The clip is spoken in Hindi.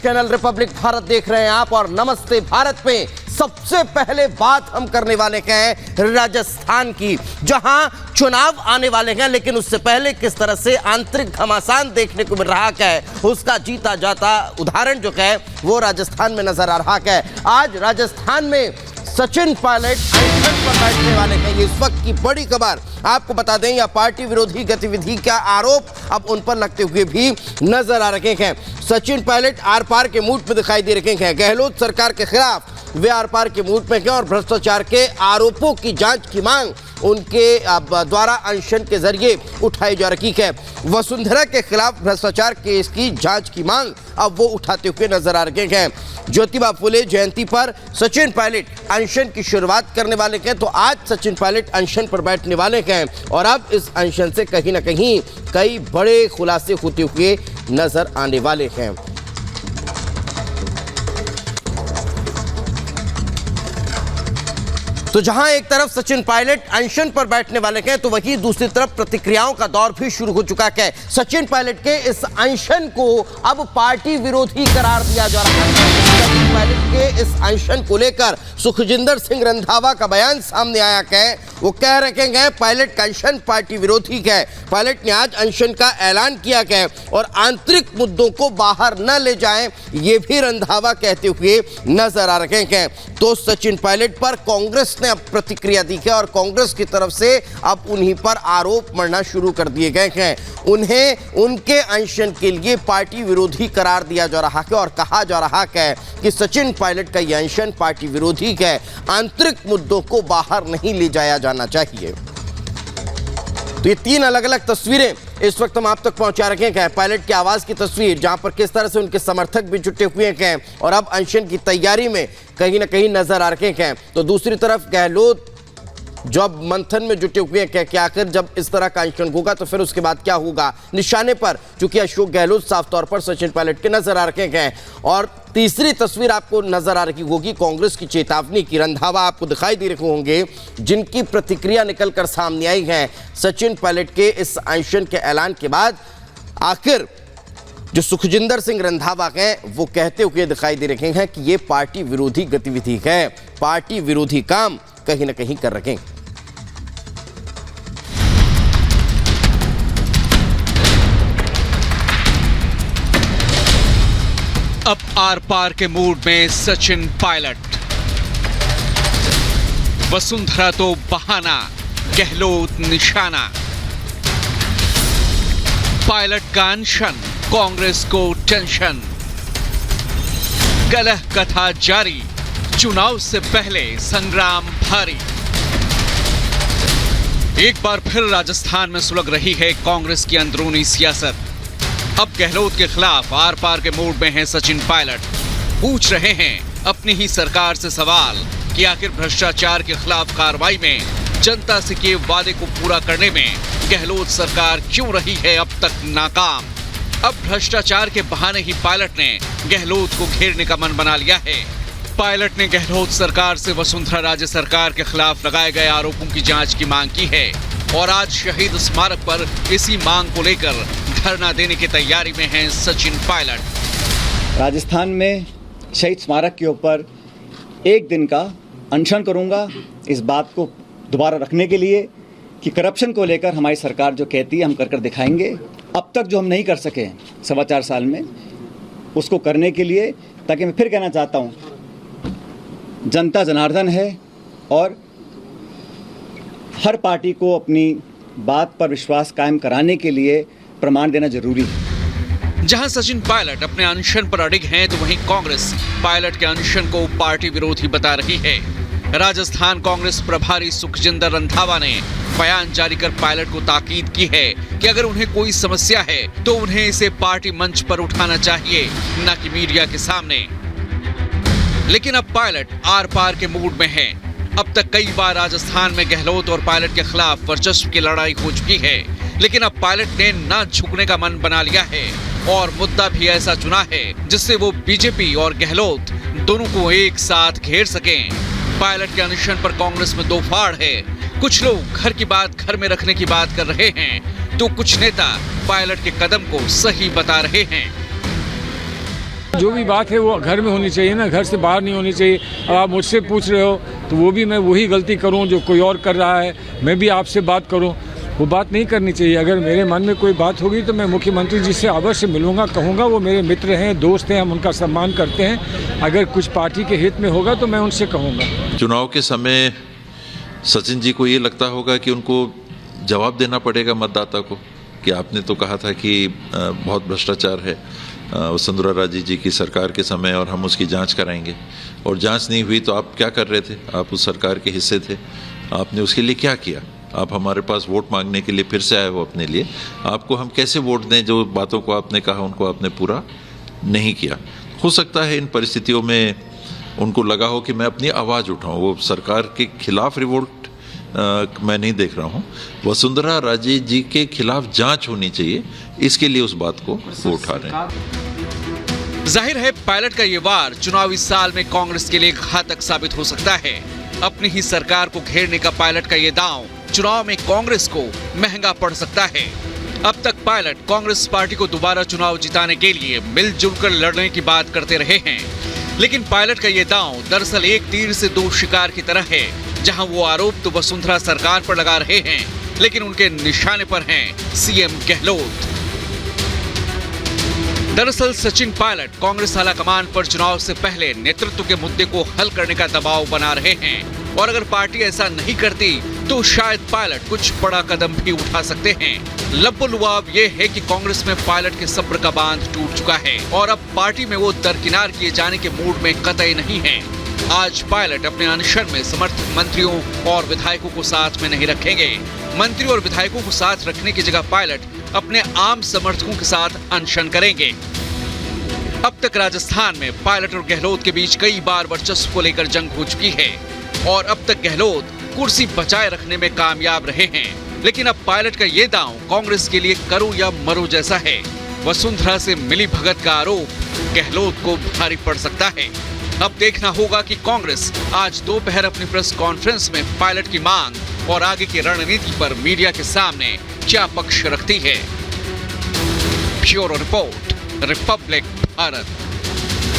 चैनल रिपब्लिक भारत देख रहे हैं आप और नमस्ते भारत में सबसे पहले बात हम करने वाले हैं राजस्थान की, जहां चुनाव आने वाले हैं। लेकिन उससे पहले किस तरह से आंतरिक घमासान देखने को मिल रहा है, उसका जीता जाता उदाहरण जो है वो राजस्थान में नजर आ रहा है। आज राजस्थान में सचिन पायलट अनशन पर बैठने वाले हैं। ये इस वक्त की बड़ी खबर आपको बता दें, या पार्टी विरोधी गतिविधि का आरोप अब उन पर लगते हुए भी नजर आ रहे हैं। सचिन पायलट आर पार के मूड में दिखाई दे रहे हैं। गहलोत सरकार के खिलाफ वे आर पार के मूड में हैं और भ्रष्टाचार के आरोपों की जांच की मांग उनके द्वारा अनशन के जरिए उठाई जा रही है। वसुंधरा के खिलाफ भ्रष्टाचार केस की जांच की मांग अब वो उठाते हुए नजर आ रहे हैं। ज्योतिबा फुले जयंती पर सचिन पायलट अनशन की शुरुआत करने वाले हैं। तो आज सचिन पायलट अनशन पर बैठने वाले हैं और अब इस अनशन से कहीं ना कहीं कई बड़े खुलासे होते हुए नजर आने वाले हैं। तो जहां एक तरफ सचिन पायलट अनशन पर बैठने वाले हैं, तो वहीं दूसरी तरफ प्रतिक्रियाओं का दौर भी शुरू हो चुका है। सचिन पायलट के इस अनशन को अब पार्टी विरोधी करार दिया जा रहा है। सचिन पायलट के इस अनशन को लेकर सुखजिंदर सिंह रंधावा का बयान सामने आया है। वो कह रहे हैं पायलट का अनशन पार्टी विरोधी है। पायलट ने आज अनशन का ऐलान किया है और आंतरिक मुद्दों को बाहर न ले जाएं, ये भी रंधावा कहते हुए नजर आ रहे हैं। तो सचिन पायलट पर कांग्रेस ने अब प्रतिक्रिया दी है और कांग्रेस की तरफ से अब उन्हीं पर आरोप मढ़ना शुरू कर दिए गए हैं। उन्हें उनके अनशन के लिए पार्टी विरोधी करार दिया जा रहा है और कहा जा रहा है कि सचिन पायलट का यह अनशन पार्टी विरोधी है। आंतरिक मुद्दों को बाहर नहीं ले जाया जाना चाहिए। तो ये तीन अलग अलग तस्वीरें इस वक्त हम आप तक पहुंचा रखे हैं। पायलट की आवाज की तस्वीर, जहां पर किस तरह से उनके समर्थक भी जुटे हुए हैं और अब अनशन की तैयारी में कहीं ना कहीं नजर आ रहे हैं। तो दूसरी तरफ गहलोत जब मंथन में जुटे हुए हैं कि आखिर जब इस तरह का अनशन होगा तो फिर उसके बाद क्या होगा। निशाने पर चूंकि अशोक गहलोत साफ तौर पर सचिन पायलट के नजर आ रहे हैं। और तीसरी तस्वीर आपको नजर आ रही होगी कांग्रेस की चेतावनी की। रंधावा आपको दिखाई दे रहे होंगे, जिनकी प्रतिक्रिया निकलकर सामने आई है सचिन पायलट के इस अनशन के ऐलान के बाद। आखिर जो सुखजिंदर सिंह रंधावा हैं वो कहते हुए दिखाई दे रहे हैं कि ये पार्टी विरोधी गतिविधि है, पार्टी विरोधी काम कहीं ना कहीं कर रहे हैं। अब आर पार के मूड में सचिन पायलट। वसुंधरा तो बहाना, गहलोत निशाना। पायलट का अनशन, कांग्रेस को टेंशन। कलह कथा जारी, चुनाव से पहले संग्राम भारी। एक बार फिर राजस्थान में सुलग रही है कांग्रेस की अंदरूनी सियासत। अब गहलोत के खिलाफ आर पार के मूड में हैं सचिन पायलट। पूछ रहे हैं अपनी ही सरकार से सवाल कि आखिर भ्रष्टाचार के खिलाफ कार्रवाई में, जनता से किए वादे को पूरा करने में गहलोत सरकार क्यों रही है अब तक नाकाम। अब भ्रष्टाचार के बहाने ही पायलट ने गहलोत को घेरने का मन बना लिया है। पायलट ने गहलोत सरकार से वसुंधरा राज्य सरकार के खिलाफ लगाए गए आरोपों की जांच की मांग की है और आज शहीद स्मारक पर इसी मांग को लेकर धरना देने की तैयारी में हैं सचिन पायलट। राजस्थान में शहीद स्मारक के ऊपर एक दिन का अनशन करूंगा, इस बात को दोबारा रखने के लिए कि करप्शन को लेकर हमारी सरकार जो कहती है हम कर दिखाएंगे। अब तक जो हम नहीं कर सके 4.25 साल में, उसको करने के लिए, ताकि मैं फिर कहना चाहता हूं, जनता जनार्दन है और हर पार्टी को अपनी बात पर विश्वास कायम कराने के लिए प्रमाण देना जरूरी है। जहां सचिन पायलट अपने अनशन पर अडिग हैं, तो वहीं कांग्रेस पायलट के अनशन को पार्टी विरोधी बता रही है। राजस्थान कांग्रेस प्रभारी सुखजिंदर रंधावा ने बयान जारी कर पायलट को ताकीद की है कि अगर उन्हें कोई समस्या है तो उन्हें इसे पार्टी मंच पर उठाना चाहिए, न कि मीडिया के सामने। लेकिन अब पायलट आर पार के मूड में हैं। अब तक कई बार राजस्थान में गहलोत और पायलट के खिलाफ वर्चस्व की लड़ाई हो चुकी है, लेकिन अब पायलट ने न झुकने का मन बना लिया है और मुद्दा भी ऐसा चुना है जिससे वो बीजेपी और गहलोत दोनों को एक साथ घेर सकें। पायलट के अनशन पर कांग्रेस में दो फाड़ है। कुछ लोग घर की बात घर में रखने की बात कर रहे हैं, तो कुछ नेता पायलट के कदम को सही बता रहे हैं। जो भी बात है वो घर में होनी चाहिए ना, घर से बाहर नहीं होनी चाहिए। अब आप मुझसे पूछ रहे हो तो वो भी मैं वही गलती करूं जो कोई और कर रहा है, मैं भी आपसे बात करूं, वो बात नहीं करनी चाहिए। अगर मेरे मन में कोई बात होगी तो मैं मुख्यमंत्री जी से अवश्य मिलूंगा, कहूँगा, वो मेरे मित्र हैं, दोस्त हैं, हम उनका सम्मान करते हैं। अगर कुछ पार्टी के हित में होगा तो मैं उनसे कहूँगा। चुनाव के समय सचिन जी को ये लगता होगा कि उनको जवाब देना पड़ेगा मतदाता को कि आपने तो कहा था कि बहुत भ्रष्टाचार है वसुंधरा राजे जी की सरकार के समय और हम उसकी जांच कराएंगे, और जांच नहीं हुई तो आप क्या कर रहे थे? आप उस सरकार के हिस्से थे, आपने उसके लिए क्या किया? आप हमारे पास वोट मांगने के लिए फिर से आए हो अपने लिए, आपको हम कैसे वोट दें? जो बातों को आपने कहा उनको आपने पूरा नहीं किया। हो सकता है इन परिस्थितियों में उनको लगा हो कि मैं अपनी आवाज़ उठाऊं, वो सरकार के खिलाफ रिवोल्ट मैं नहीं देख रहा हूं, वसुंधरा राजे जी के खिलाफ जांच होनी चाहिए, इसके लिए उस बात को वो उठा रहे हैं। जाहिर है पायलट का ये वार चुनावी साल में कांग्रेस के लिए घातक साबित हो सकता है। अपनी ही सरकार को घेरने का पायलट का ये दांव चुनाव में कांग्रेस को महंगा पड़ सकता है। अब तक पायलट कांग्रेस पार्टी को दोबारा चुनाव जिताने के लिए मिलजुल कर लड़ने की बात करते रहे हैं, लेकिन पायलट का ये दांव दरअसल एक तीर से दो शिकार की तरह है, जहां वो आरोप तो वसुंधरा सरकार पर लगा रहे हैं, लेकिन उनके निशाने पर हैं सीएम गहलोत। दरअसल सचिन पायलट कांग्रेस आलाकमान पर चुनाव से पहले नेतृत्व के मुद्दे को हल करने का दबाव बना रहे हैं, और अगर पार्टी ऐसा नहीं करती तो शायद पायलट कुछ बड़ा कदम भी उठा सकते हैं। लबो-लुआब ये है कि कांग्रेस में पायलट के सब्र का बांध टूट चुका है और अब पार्टी में वो दरकिनार किए जाने के मूड में कतई नहीं है। आज पायलट अपने अनशन में समर्थक मंत्रियों और विधायकों को साथ में नहीं रखेंगे। मंत्री और विधायकों को साथ रखने की जगह पायलट अपने आम समर्थकों के साथ अनशन करेंगे। अब तक राजस्थान में पायलट और गहलोत के बीच कई बार वर्चस्व को लेकर जंग हो चुकी है और अब तक गहलोत कुर्सी बचाए रखने में कामयाब रहे हैं, लेकिन अब पायलट का ये दांव कांग्रेस के लिए करो या मरो जैसा है। वसुंधरा से मिली भगत का आरोप गहलोत को भारी पड़ सकता है। अब देखना होगा कि कांग्रेस आज दोपहर अपनी प्रेस कॉन्फ्रेंस में पायलट की मांग और आगे की रणनीति पर मीडिया के सामने क्या पक्ष रखती है। Bureau report, Republic Bharat.